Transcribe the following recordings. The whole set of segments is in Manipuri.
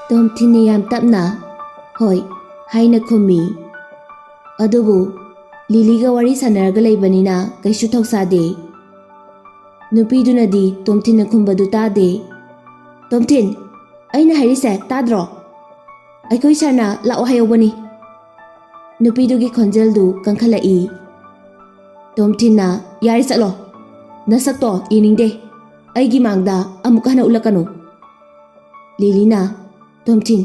ꯇꯣꯝ ꯊꯤꯟꯅ ꯌꯥꯝ ꯇꯞꯅ ꯍꯣꯏ ꯍꯥꯏꯅ ꯈꯨꯝꯃꯤ꯫ ꯑꯗꯨꯕꯨ ꯂꯤꯂꯤꯒ ꯋꯥꯔꯤ ꯁꯥꯟꯅꯔꯒ ꯂꯩꯕꯅꯤꯅ ꯀꯩꯁꯨ ꯊꯧꯁꯥꯗꯦ꯫ ꯅꯨꯄꯤꯗꯨꯅꯗꯤ ꯇꯣꯝꯊꯤꯟꯅ ꯈꯨꯝꯕꯗꯨ ꯇꯥꯗꯦ꯫ ꯇꯣꯝꯊꯤꯟ, ꯑꯩꯅ ꯍꯥꯏꯔꯤꯁꯦ ꯇꯥꯗ꯭ꯔꯣ? ꯑꯩꯈꯣꯏ ꯁꯥꯔꯅ ꯂꯥꯛꯑꯣ ꯍꯥꯏꯍꯧꯕꯅꯤ꯫ ꯅꯨꯄꯤꯗꯨꯒꯤ ꯈꯣꯟꯖꯦꯜꯗꯨ ꯀꯟꯈꯠꯂꯛꯏ꯫ ꯇꯣꯝꯊꯤꯟꯅ ꯌꯥꯔꯦ ꯆꯠꯂꯣ, ꯅꯁꯛꯇꯣ ꯌꯦꯡꯅꯤꯡꯗꯦ, ꯑꯩꯒꯤ ꯃꯥꯡꯗ ꯑꯃꯨꯛ ꯍꯟꯅ ꯎꯠꯂꯛꯀꯅꯨ꯫ ꯂꯤꯂꯤꯅ ꯇꯣꯝꯊꯤꯟ,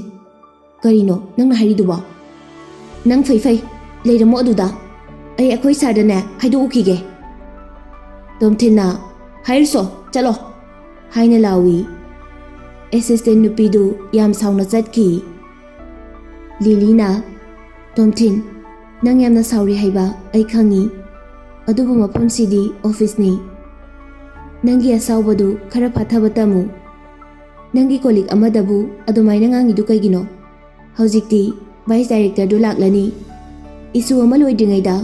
ꯀꯔꯤꯅꯣ ꯅꯪꯅ ꯍꯥꯏꯔꯤꯗꯨꯕꯣ? ꯅꯪ ꯐꯩ ꯂꯩꯔꯝꯃꯣ ꯑꯗꯨꯗ, ꯑꯩ ꯑꯩꯈꯣꯏ ꯁꯥꯔꯗꯅꯦ ꯍꯥꯏꯗꯣꯛꯎꯈꯤꯒꯦ꯫ ꯇꯣꯝꯊꯤꯟꯅ ꯍꯥꯏꯔꯨꯁꯣ ꯆꯠꯂꯣ ꯍꯥꯏꯅ ꯂꯥꯎꯏ꯫ ꯑꯦꯁꯤꯁꯇꯦꯟ ꯅꯨꯄꯤꯗꯨ ꯌꯥꯝ ꯁꯥꯎꯅ ꯆꯠꯈꯤ꯫ ꯂꯤꯂꯤꯅ ꯇꯣꯝꯊꯤꯟ, ꯅꯪ ꯌꯥꯝꯅ ꯁꯥꯎꯔꯤ ꯍꯥꯏꯕ ꯑꯩ ꯈꯪꯉꯤ, ꯑꯗꯨꯕꯨ ꯃꯐꯝꯁꯤꯗꯤ ꯑꯣꯐꯤꯁꯅꯤ, ꯅꯪꯒꯤ ꯑꯁꯥꯎꯕꯗꯨ ꯈꯔ ꯐꯥꯊꯕ ꯇꯝꯃꯨ꯫ ꯅꯪꯒꯤ ꯀꯣꯂꯤꯛ ꯑꯃꯗꯕꯨ ꯑꯗꯨꯃꯥꯏꯅ ꯉꯥꯡꯉꯤꯗꯨ ꯀꯩꯒꯤꯅꯣ? ꯍꯧꯖꯤꯛꯇꯤ ꯚꯥꯏꯁ ꯗꯥꯏꯔꯦꯛꯇꯔꯗꯨ ꯂꯥꯛꯂꯅꯤ, ꯏꯁꯨ ꯑꯃ ꯂꯣꯏꯗ꯭ꯔꯤꯉꯩꯗ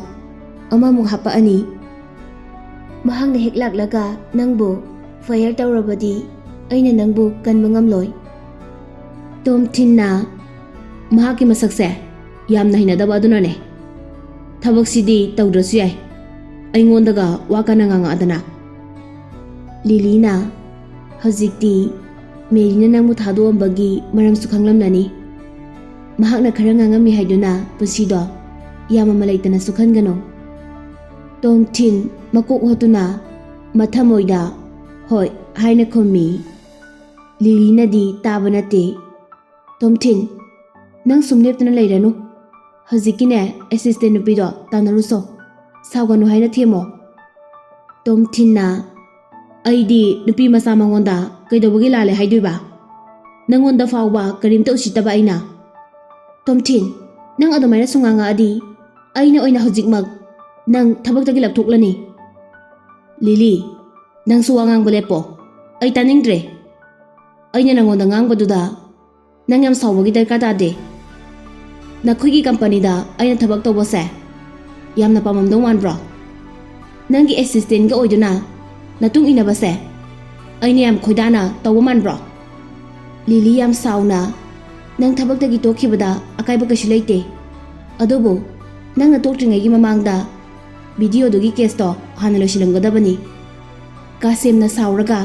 ꯑꯃꯃꯨꯛ ꯍꯥꯞꯄꯛꯑꯅꯤ꯫ ꯃꯍꯥꯛꯅ ꯍꯦꯛ ꯂꯥꯛꯂꯒ ꯅꯪꯕꯨ ꯐꯥꯌꯔ ꯇꯧꯔꯕꯗꯤ ꯑꯩꯅ ꯅꯪꯕꯨ ꯀꯟꯕ ꯉꯝꯂꯣꯏ꯫ ꯇꯣꯝꯊꯤꯟꯅ ꯃꯍꯥꯛꯀꯤ ꯃꯁꯛꯁꯦ ꯌꯥꯝꯅ ꯍꯩꯅꯗꯕ ꯑꯗꯨꯅꯅꯦ, ꯊꯕꯛꯁꯤꯗꯤ ꯇꯧꯗ꯭ꯔꯁꯨ ꯌꯥꯏ, ꯑꯩꯉꯣꯟꯗꯒ ꯋꯥ ꯀꯟꯅ ꯉꯥꯡꯉꯛꯑꯗꯅ꯫ ꯂꯤꯂꯤꯅ ꯍꯧꯖꯤꯛꯇꯤ ꯃꯦꯔꯤꯅ ꯅꯪꯕꯨ ꯊꯥꯗꯣꯛꯑꯝꯕꯒꯤ ꯃꯔꯝꯁꯨ ꯈꯪꯂꯝꯂꯅꯤ, ꯃꯍꯥꯛꯅ ꯈꯔ ꯉꯥꯡꯉꯝꯃꯤ ꯍꯥꯏꯗꯨꯅ ꯄꯨꯟꯁꯤꯗꯣ ꯌꯥꯝ ꯑꯃ ꯂꯩꯇꯅꯁꯨ ꯈꯟꯒꯅꯨ꯫ ꯇꯣꯝꯊꯤꯟ ꯃꯀꯣꯛ ꯍꯣꯠꯇꯨꯅ ꯃꯊꯃꯣꯏꯗ ꯍꯣꯏ ꯍꯥꯏꯅ ꯈꯨꯝꯃꯤ꯫ ꯂꯤꯂꯤꯅꯗꯤ ꯇꯥꯕ ꯅꯠꯇꯦ꯫ ꯇꯣꯝꯊꯤꯟ, ꯅꯪ ꯁꯨꯝ ꯂꯦꯞꯇꯨꯅ ꯂꯩꯔꯅꯨ, ꯍꯧꯖꯤꯛꯀꯤꯅꯦ ꯑꯦꯁꯤꯁꯇꯦꯟ ꯅꯨꯄꯤꯗꯣ ꯇꯥꯟꯅꯔꯨꯁꯣ, ꯁꯥꯎꯒꯅꯨ ꯍꯥꯏꯅ ꯊꯦꯝꯃꯣ꯫ ꯇꯣꯝꯊꯤꯟꯅ ꯑꯩꯗꯤ ꯅꯨꯄꯤ ꯃꯆꯥ ꯃꯉꯣꯟꯗ ꯀꯩꯗꯧꯕꯒꯤ ꯂꯥꯜꯂꯦ ꯍꯥꯏꯗꯣꯏꯕ? ꯅꯪꯉꯣꯟꯗ ꯐꯥꯎꯕ ꯀꯔꯤꯝꯇ ꯎꯁꯤꯠꯇꯕ ꯑꯩꯅ? ꯇꯣꯝꯊꯤꯟ, ꯅꯪ ꯑꯗꯨꯃꯥꯏꯅ ꯁꯨꯝ ꯉꯥꯡꯉꯛꯑꯗꯤ ꯑꯩꯅ ꯑꯣꯏꯅ ꯍꯧꯖꯤꯛꯃꯛ ꯅꯪ ꯊꯕꯛꯇꯒꯤ ꯂꯧꯊꯣꯛꯂꯅꯤ꯫ ꯂꯤꯂꯤ, ꯅꯪꯁꯨ ꯋꯥ ꯉꯥꯡꯕ ꯂꯦꯞꯄꯣ, ꯑꯩ ꯇꯥꯅꯤꯡꯗ꯭ꯔꯦ꯫ ꯑꯩꯅ ꯅꯪꯉꯣꯟꯗ ꯉꯥꯡꯕꯗꯨꯗ ꯅꯪ ꯌꯥꯝ ꯁꯥꯎꯕꯒꯤ ꯗꯔꯀꯥꯔ ꯇꯥꯗꯦ꯫ ꯅꯈꯣꯏꯒꯤ ꯀꯝꯄꯅꯤꯗ ꯑꯩꯅ ꯊꯕꯛ ꯇꯧꯕꯁꯦ ꯌꯥꯝꯅ ꯄꯥꯝꯃꯝꯗꯧ ꯃꯥꯟꯕ꯭ꯔꯣ? ꯅꯪꯒꯤ ꯑꯦꯁꯤꯁꯇꯦꯟꯒ ꯑꯣꯏꯗꯨꯅ ꯃꯇꯨꯡ ꯏꯟꯅꯕꯁꯦ ꯑꯩꯅ ꯌꯥꯝ ꯈꯣꯏꯗꯥꯅ ꯇꯧꯕ ꯃꯥꯟꯕ꯭ꯔꯣ? ꯂꯤꯂꯤ ꯌꯥꯝ ꯁꯥꯎꯅ ꯅꯪ ꯊꯕꯛꯇꯒꯤ ꯇꯣꯛꯈꯤꯕꯗ ꯑꯀꯥꯏꯕ ꯀꯩꯁꯨ ꯂꯩꯇꯦ, ꯑꯗꯨꯕꯨ ꯅꯪꯅ ꯇꯣꯛꯇ꯭ꯔꯤꯉꯩꯒꯤ ꯃꯃꯥꯡꯗ ꯚꯤꯗꯤꯑꯣꯗꯨꯒꯤ ꯀꯦꯁꯇꯣ ꯍꯥꯟꯅ ꯂꯣꯏꯁꯤꯜꯂꯝꯒꯗꯕꯅꯤ꯫ ꯀꯥꯁꯦꯝꯅ ꯁꯥꯎꯔꯒ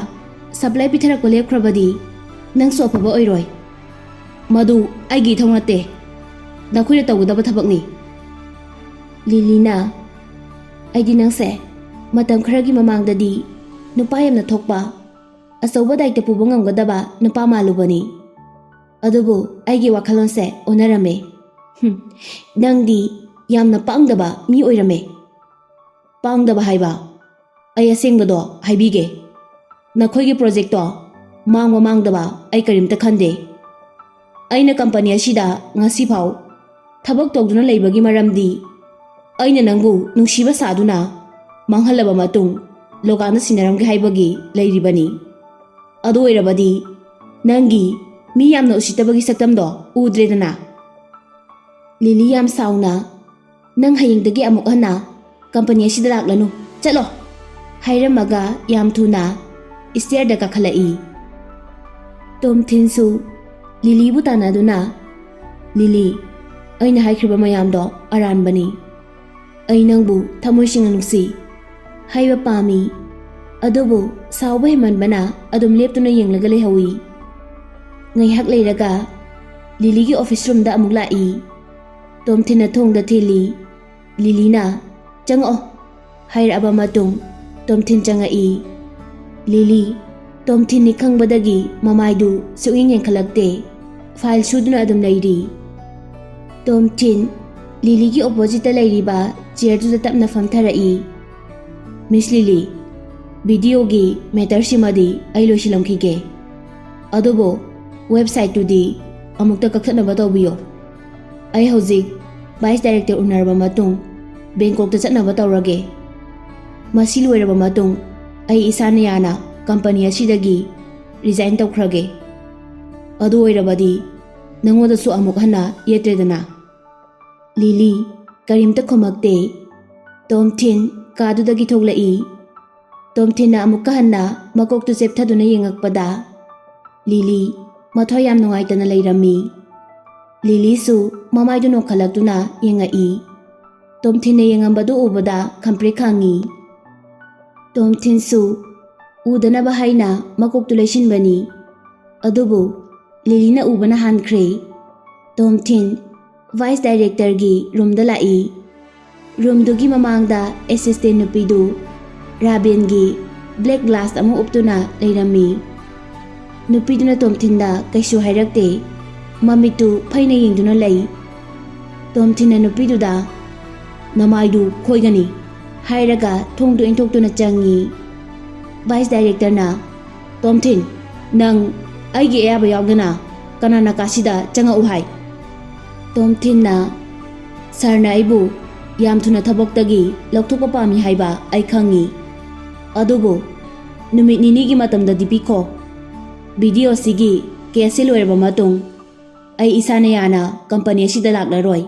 ꯁꯄ꯭ꯂꯥꯏ ꯄꯤꯊꯔꯛꯄ ꯂꯦꯞꯈ꯭ꯔꯕꯗꯤ ꯅꯪꯁꯨ ꯑꯐꯕ ꯑꯣꯏꯔꯣꯏ꯫ ꯃꯗꯨ ꯑꯩꯒꯤ ꯏꯊꯧ ꯅꯠꯇꯦ, ꯅꯈꯣꯏꯅ ꯇꯧꯒꯗꯕ ꯊꯕꯛꯅꯤ꯫ ꯂꯤꯂꯤꯅ ꯑꯩꯗꯤ ꯅꯪꯁꯦ ꯃꯇꯝ ꯈꯔꯒꯤ ꯃꯃꯥꯡꯗꯗꯤ ꯅꯨꯄꯥ ꯌꯥꯝꯅ ꯊꯣꯛꯄ, ꯑꯆꯧꯕ ꯗꯥꯏꯇ ꯄꯨꯕ ꯉꯝꯒꯗꯕ ꯅꯨꯄꯥ ꯃꯥꯜꯂꯨꯕꯅꯤ, ꯑꯗꯨꯕꯨ ꯑꯩꯒꯤ ꯋꯥꯈꯜꯂꯣꯟꯁꯦ ꯑꯣꯟꯅꯔꯝꯃꯦ꯫ ꯅꯪꯗꯤ ꯌꯥꯝꯅ ꯄꯪꯗꯕ ꯃꯤ ꯑꯣꯏꯔꯝꯃꯦ꯫ ꯄꯪꯗꯕ ꯍꯥꯏꯕ? ꯑꯩ ꯑꯁꯦꯡꯕꯗꯣ ꯍꯥꯏꯕꯤꯒꯦ, ꯅꯈꯣꯏꯒꯤ ꯄ꯭ꯔꯣꯖꯦꯛꯇꯣ ꯃꯥꯡꯕ ꯃꯥꯡꯗꯕ ꯑꯩ ꯀꯔꯤꯝꯇ ꯈꯟꯗꯦ꯫ ꯑꯩꯅ ꯀꯝꯄꯅꯤ ꯑꯁꯤꯗ ꯉꯁꯤꯐꯥꯎ ꯊꯕꯛ ꯇꯧꯗꯨꯅ ꯂꯩꯕꯒꯤ ꯃꯔꯝꯗꯤ ꯑꯩꯅ ꯅꯪꯕꯨ ꯅꯨꯡꯁꯤꯕ ꯁꯥꯗꯨꯅ ꯃꯥꯡꯍꯜꯂꯕ ꯃꯇꯨꯡ ꯂꯣꯒꯥꯟꯅ ꯁꯤꯟꯅꯔꯝꯒꯦ ꯍꯥꯏꯕꯒꯤ ꯂꯩꯔꯤꯕꯅꯤ꯫ ꯑꯗꯨ ꯑꯣꯏꯔꯕꯗꯤ ꯅꯪꯒꯤ ꯃꯤ ꯌꯥꯝꯅ ꯎꯁꯤꯠꯇꯕꯒꯤ ꯁꯛꯇꯝꯗꯣ ꯎꯗ꯭ꯔꯦꯗꯅ꯫ ꯂꯤꯂꯤ ꯌꯥꯝ ꯁꯥꯎꯅ ꯅꯪ ꯍꯌꯦꯡꯗꯒꯤ ꯑꯃꯨꯛ ꯍꯟꯅ ꯀꯝꯄꯅꯤ ꯑꯁꯤꯗ ꯂꯥꯛꯂꯅꯨ, ꯆꯠꯂꯣ ꯍꯥꯏꯔꯝꯃꯒ ꯌꯥꯝ ꯊꯨꯅ ꯏꯁꯇꯤꯌꯔꯗ ꯀꯥꯈꯠꯂꯛꯏ꯫ ꯇꯣꯝꯊꯤꯟꯁꯨ ꯂꯤꯂꯤꯕꯨ ꯇꯥꯟꯅꯗꯨꯅ ꯂꯤꯂꯤ, ꯑꯩꯅ ꯍꯥꯏꯈ꯭ꯔꯤꯕ ꯃꯌꯥꯝꯗꯣ ꯑꯔꯥꯟꯕꯅꯤ, ꯑꯩ ꯅꯪꯕు ꯊꯃꯣꯏ ꯁꯦꯡꯅ ꯅꯨꯡꯁꯤ ꯍꯥꯏꯕ ꯄꯥꯝꯃꯤ, ꯑꯗꯨꯕꯨ ꯁꯥꯎꯕ ꯍꯦꯟꯃꯟꯕꯅ ꯑꯗꯨꯝ ꯂꯦꯞꯇꯨꯅ ꯌꯦꯡꯂꯒ ꯂꯩꯍꯧꯏ꯫ ꯉꯥꯏꯍꯥꯛ ꯂꯩꯔꯒ ꯂꯤꯂꯤꯒꯤ ꯑꯣꯐꯤꯁ ꯔꯨꯝꯗ ꯑꯃꯨꯛ ꯂꯥꯛꯏ꯫ ꯇꯣꯝꯊꯤꯟꯅ ꯊꯣꯡꯗ ꯊꯤꯜꯂꯤ꯫ ꯂꯤꯂꯤꯅ ꯆꯪꯉꯛꯑꯣ ꯍꯥꯏꯔꯛꯑꯕ ꯃꯇꯨꯡ ꯇꯣꯝꯊꯤꯟ ꯆꯪꯉꯛꯏ꯫ ꯂꯤꯂꯤ ꯇꯣꯝꯊꯤꯟꯅꯤ ꯈꯪꯕꯗꯒꯤ ꯃꯃꯥꯏꯗꯨ ꯁꯨꯛꯌꯦꯡ ꯌꯦꯡꯈꯠꯂꯛꯇꯦ, ꯐꯥꯏꯜ ꯁꯨꯗꯨꯅ ꯑꯗꯨꯝ ꯂꯩꯔꯤ꯫ ꯇꯣꯝꯊꯤꯟ ꯂꯤꯂꯤꯒꯤ ꯑꯣꯄꯣꯖꯤꯠꯇ ꯂꯩꯔꯤꯕ ꯆꯤꯌꯔꯗꯨꯗ ꯇꯞꯅ ꯐꯝꯊꯔꯛꯏ꯫ ꯃꯤꯁ ꯂꯤꯂꯤ, ꯚꯤꯗꯤꯑꯣꯒꯤ ꯃꯦꯇꯔꯁꯤꯃꯗꯤ ꯑꯩ ꯂꯣꯏꯁꯤꯜꯂꯝꯈꯤꯒꯦ, ꯑꯗꯨꯕꯨ ꯋꯦꯕꯁꯥꯏꯠꯇꯨꯗꯤ ꯑꯃꯨꯛꯇ ꯀꯛꯊꯠꯅꯕ ꯇꯧꯕꯤꯌꯣ꯫ ꯑꯩ ꯍꯧꯖꯤꯛ ꯚꯥꯏꯁ ꯗꯥꯏꯔꯦꯛꯇꯔ ꯎꯅꯔꯕ ꯃꯇꯨꯡ ꯕꯦꯡꯀꯣꯛꯇ ꯆꯠꯅꯕ ꯇꯧꯔꯒꯦ꯫ ꯃꯁꯤ ꯂꯣꯏꯔꯕ ꯃꯇꯨꯡ ꯑꯩ ꯏꯁꯥꯅ ꯌꯥꯅ ꯀꯝꯄꯅꯤ ꯑꯁꯤꯗꯒꯤ ꯔꯤꯖꯥꯏꯟ ꯇꯧꯈ꯭ꯔꯒꯦ, ꯑꯗꯨ ꯑꯣꯏꯔꯕꯗꯤ ꯅꯪꯉꯣꯟꯗꯁꯨ ꯑꯃꯨꯛ ꯍꯟꯅ ꯌꯦꯠꯇ꯭ꯔꯦꯗꯅ꯫ ꯂꯤꯂꯤ ꯀꯔꯤꯝꯇ ꯈꯨꯝꯃꯛꯇꯦ꯫ ꯇꯣꯝꯊꯤꯟ ꯀꯥꯗꯨꯗꯒꯤ ꯊꯣꯛꯂꯛꯏ꯫ ꯇꯣꯝꯊꯤꯟꯅ ꯑꯃꯨꯛꯀ ꯍꯟꯅ ꯃꯀꯣꯛꯇꯨ ꯆꯦꯞꯊꯗꯨꯅ ꯌꯦꯡꯉꯛꯄꯗ ꯂꯤꯂꯤ ꯃꯊ꯭ꯋꯥꯏ ꯌꯥꯝ ꯅꯨꯡꯉꯥꯏꯇꯅ ꯂꯩꯔꯝꯃꯤ꯫ ꯂꯤꯂꯤꯁꯨ ꯃꯃꯥꯏꯗꯨ ꯅꯣꯛꯈꯠꯂꯛꯇꯨꯅ ꯌꯦꯡꯉꯛꯏ꯫ ꯇꯣꯝꯊꯤꯟꯅ ꯌꯦꯡꯉꯝꯕꯗꯨ ꯎꯕꯗ ꯈꯪꯄ꯭ꯔꯦꯛ ꯈꯪꯉꯤ꯫ ꯇꯣꯝꯊꯤꯟꯁꯨ ꯎꯗꯅꯕ ꯍꯥꯏꯅ ꯃꯀꯣꯛꯇꯨ ꯂꯩꯁꯤꯟꯕꯅꯤ꯫ ꯑꯗꯨꯕꯨ ꯂꯤꯂꯤꯅ ꯎꯕꯅ ꯍꯥꯟꯈ꯭ꯔꯦ꯫ ꯇꯣꯝꯊꯤꯟ ꯚꯥꯏꯁ ꯗꯥꯏꯔꯦꯛꯇꯔꯒꯤ ꯔꯨꯝꯗ ꯂꯥꯛꯏ꯫ ꯔꯨꯝꯗꯨꯒꯤ ꯃꯃꯥꯡꯗ ꯑꯦꯁꯤꯁꯇꯦꯟ ꯅꯨꯄꯤꯗꯨ ꯔꯥꯕꯦꯟꯒꯤ ꯕ꯭ꯂꯦꯛ ꯒ꯭ꯂꯥꯁ ꯑꯃ ꯎꯞꯇꯨꯅ ꯂꯩꯔꯝꯃꯤ꯫ ꯅꯨꯄꯤꯗꯨꯅ ꯇꯣꯝꯊꯤꯟꯗ ꯀꯩꯁꯨ ꯍꯥꯏꯔꯛꯇꯦ꯫ ꯃꯃꯤꯠꯇꯨ ꯐꯩꯅ ꯌꯦꯡꯗꯨꯅ ꯂꯩ꯫ ꯇꯣꯝꯊꯤꯟꯅ ꯅꯨꯄꯤꯗꯨꯗ "ꯅꯃꯥꯏꯗꯨ ꯈꯣꯏꯒꯅꯤ" ꯍꯥꯏꯔꯒ ꯊꯣꯡꯗꯨ ꯏꯟꯊꯣꯛꯇꯨꯅ ꯆꯪꯉꯤ꯫ ꯚꯥꯏꯁ ꯗꯥꯏꯔꯦꯛꯇꯔꯅ "ꯇꯣꯝꯊꯤꯟ, ꯅꯪ ꯑꯩꯒꯤ ꯑꯌꯥꯕ ꯌꯥꯎꯗꯅ ꯀꯅꯥꯅ ꯀꯥꯁꯤꯗ ꯆꯪꯉꯛꯎ ꯍꯥꯏ?" ꯇꯣꯝꯊꯤꯟꯅ "ꯁꯥꯔꯅ ꯑꯩꯕꯨ ꯌꯥꯝ ꯊꯨꯅ ꯊꯕꯛꯇꯒꯤ ꯂꯧꯊꯣꯛꯄ ꯄꯥꯝꯃꯤ ꯍꯥꯏꯕ ꯑꯩ ꯈꯪꯉꯤ꯫ ꯑꯗꯨꯕꯨ ꯅꯨꯃꯤꯠ ꯅꯤꯅꯤꯒꯤ ꯃꯇꯝꯗꯗꯤ ꯄꯤꯈꯣ꯫ ꯚꯤꯗꯤꯑꯣꯁꯤꯒꯤ ꯀꯦꯁꯁꯤ ꯂꯣꯏꯔꯕ ꯃꯇꯨꯡ ꯑꯩ ꯏꯁꯥꯅ ꯌꯥꯅ ꯀꯝꯄꯅꯤ ꯑꯁꯤꯗ ꯂꯥꯛꯂꯔꯣꯏ꯫